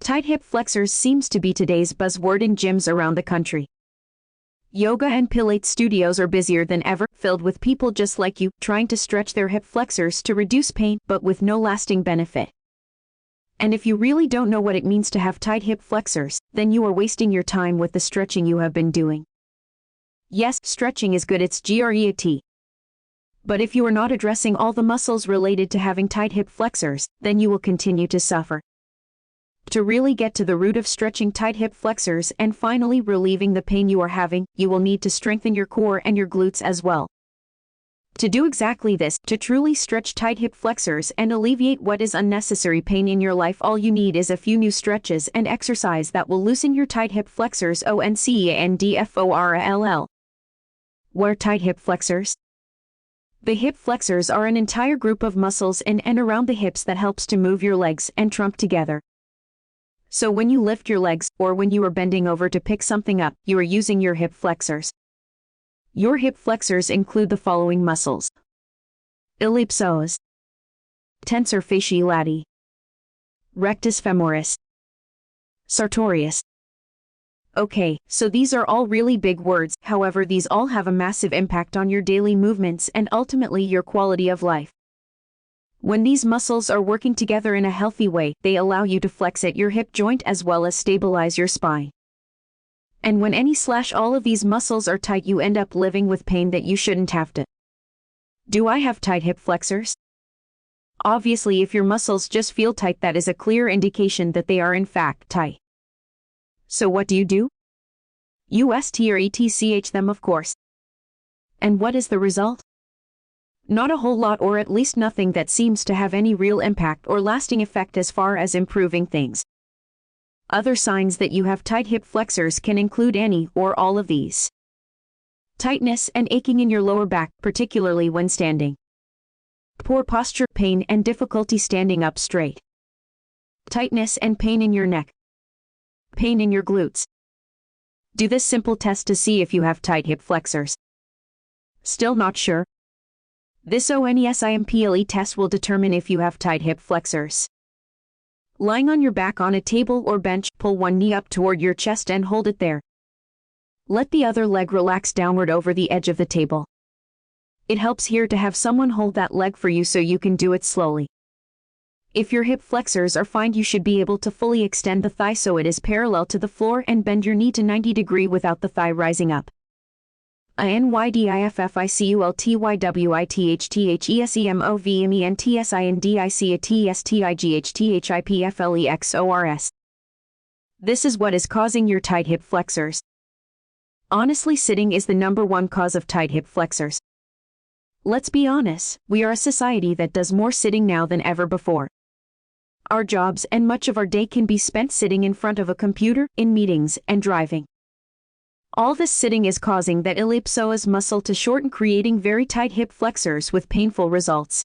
Tight hip flexors seems to be today's buzzword in gyms around the country. Yoga and Pilates studios are busier than ever, filled with people just like you, trying to stretch their hip flexors to reduce pain, but with no lasting benefit. And if you really don't know what it means to have tight hip flexors, then you are wasting your time with the stretching you have been doing. Yes, stretching is good, it's great. But if you are not addressing all the muscles related to having tight hip flexors, then you will continue to suffer. To really get to the root of stretching tight hip flexors and finally relieving the pain you are having, you will need to strengthen your core and your glutes as well. To do exactly this, to truly stretch tight hip flexors and alleviate what is unnecessary pain in your life, all you need is a few new stretches and exercise that will loosen your tight hip flexors. ONCEANDFORALL. What are tight hip flexors? The hip flexors are an entire group of muscles in and around the hips that helps to move your legs and trump together. So when you lift your legs, or when you are bending over to pick something up, you are using your hip flexors. Your hip flexors include the following muscles: ellipsoas, tensor fasciae lati, rectus femoris, sartorius. Okay, so these are all really big words, however these all have a massive impact on your daily movements and ultimately your quality of life. When these muscles are working together in a healthy way, they allow you to flex at your hip joint as well as stabilize your spine. And when all of these muscles are tight, you end up living with pain that you shouldn't have to. Do I have tight hip flexors? Obviously, if your muscles just feel tight, that is a clear indication that they are in fact tight. So what do? You stretch them, of course. And what is the result? Not a whole lot, or at least nothing that seems to have any real impact or lasting effect as far as improving things. Other signs that you have tight hip flexors can include any or all of these: tightness and aching in your lower back, particularly when standing; poor posture, pain and difficulty standing up straight; tightness and pain in your neck; pain in your glutes. Do this simple test to see if you have tight hip flexors. Still not sure? This ONESIMPLE test will determine if you have tight hip flexors. Lying on your back on a table or bench, pull one knee up toward your chest and hold it there. Let the other leg relax downward over the edge of the table. It helps here to have someone hold that leg for you so you can do it slowly. If your hip flexors are fine, you should be able to fully extend the thigh so it is parallel to the floor and bend your knee to 90 degrees without the thigh rising up. INYDIFFICULTYWITHTHESIMOVMENTSINDICIATSTIGGTHIPFLEXORS. This is what is causing your tight hip flexors. Honestly, sitting is the #1 cause of tight hip flexors. Let's be honest, we are a society that does more sitting now than ever before. Our jobs and much of our day can be spent sitting in front of a computer, in meetings, and driving. All this sitting is causing that ellipsoas muscle to shorten, creating very tight hip flexors with painful results.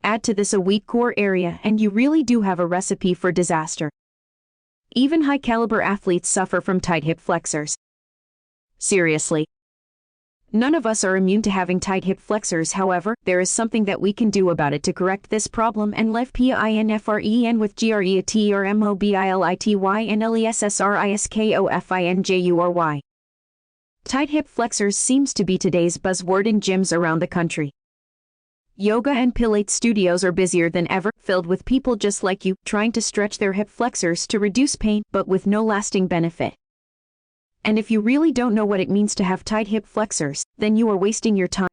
Add to this a weak core area and you really do have a recipe for disaster. Even high-caliber athletes suffer from tight hip flexors. Seriously. None of us are immune to having tight hip flexors, however, there is something that we can do about it to correct this problem and live PINFREN with GREATERMOBILITYNLESSRISKOFINJURY. Tight hip flexors seems to be today's buzzword in gyms around the country. Yoga and Pilates studios are busier than ever, filled with people just like you, trying to stretch their hip flexors to reduce pain, but with no lasting benefit. And if you really don't know what it means to have tight hip flexors, then you are wasting your time.